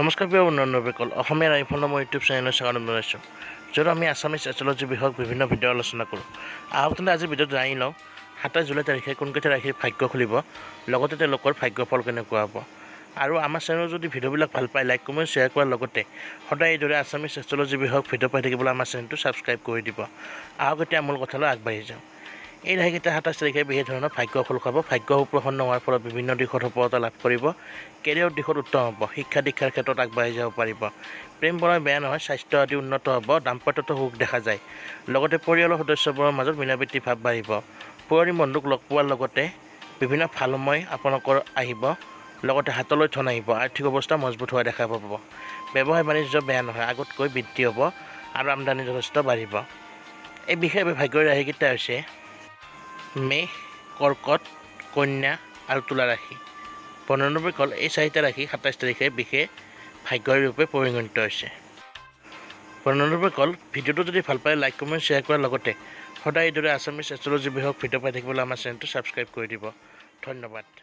নমস্কাৰ প্ৰিয় বন্ধুসকল, অসমীয়া ৰাইফল নামৰ ইউটিউব চেনেলত স্বাগতম জনাইছোঁ, য'ত আমি আছামিজ এষ্ট্ৰলজি বিষয়ক বিভিন্ন ভিডিঅ' আলোচনা কৰোঁ। আহকতে আজি ভিডিঅ'ত জানি লওঁ 27 জুলাই তাৰিখে কোনকেইটা ৰাশিৰ ভাগ্য খুলিব, লগতে তেওঁলোকৰ ভাগ্যফল কেনেকুৱা হ'ব। আৰু আমাৰ চেনেলৰ যদি ভিডিঅ'বিলাক ভাল পায় লাইক কমেণ্ট শ্বেয়াৰ কৰাৰ লগতে সদায় এইদৰে আছামিজ এষ্ট্ৰলজি বিষয়ক ভিডিঅ' পাই থাকিবলৈ আমাৰ চেনেলটো ছাবস্ক্ৰাইব কৰি দিব। আহক এতিয়া মূল কথালৈ আগবাঢ়ি যাওঁ। এই ৰাশিকেইটা 27 তাৰিখে বিশেষ ধৰণৰ ভাগ্য ফল খাব। ভাগ্য সুপ্ৰসন্ন হোৱাৰ ফলত বিভিন্ন দিশত সফলতা লাভ কৰিব। কেৰিয়াৰ দিশত উত্তম হ'ব। শিক্ষা দীক্ষাৰ ক্ষেত্ৰত আগবাঢ়ি যাব পাৰিব। প্ৰেম প্ৰণয় বেয়া নহয়, স্বাস্থ্য আদি উন্নত হ'ব। দাম্পত্যতো সুখ দেখা যায়। লগতে পৰিয়ালৰ সদস্যবোৰৰ মাজত মিলাপ্ৰীতি ভাৱ বাঢ়িব। পুৰণি বন্ধুক লগ পোৱাৰ লগতে বিভিন্ন ভাল সময় আপোনালোকৰ আহিব। লগতে হাতলৈ ধন আহিব। আৰ্থিক অৱস্থা মজবুত হোৱা দেখা পাব। ব্যৱসায় বাণিজ্য বেয়া নহয়, আগতকৈ বৃদ্ধি হ'ব আৰু আমদানি যথেষ্ট বাঢ়িব। এই বিশেষভাৱে ভাগ্যৰ ৰাশিকেইটা হৈছে মেষ, কৰ্কট, কন্যা আৰু তুলা ৰাশি। বন্ধুসকল, এই চাৰিটা ৰাশি 27 তাৰিখে বিশেষ ভাগ্যৰ ৰূপে পৰিগণিত হৈছে। বন্ধুসকল, ভিডিঅ'টো যদি ভাল পায় লাইক কমেণ্ট শ্বেয়াৰ কৰাৰ লগতে সদায় এইদৰে আছামিজ এষ্ট্ৰলজি বিষয়ক ভিডিঅ' পাই থাকিবলৈ আমাৰ চেনেলটো ছাবস্ক্ৰাইব কৰি দিব। ধন্যবাদ।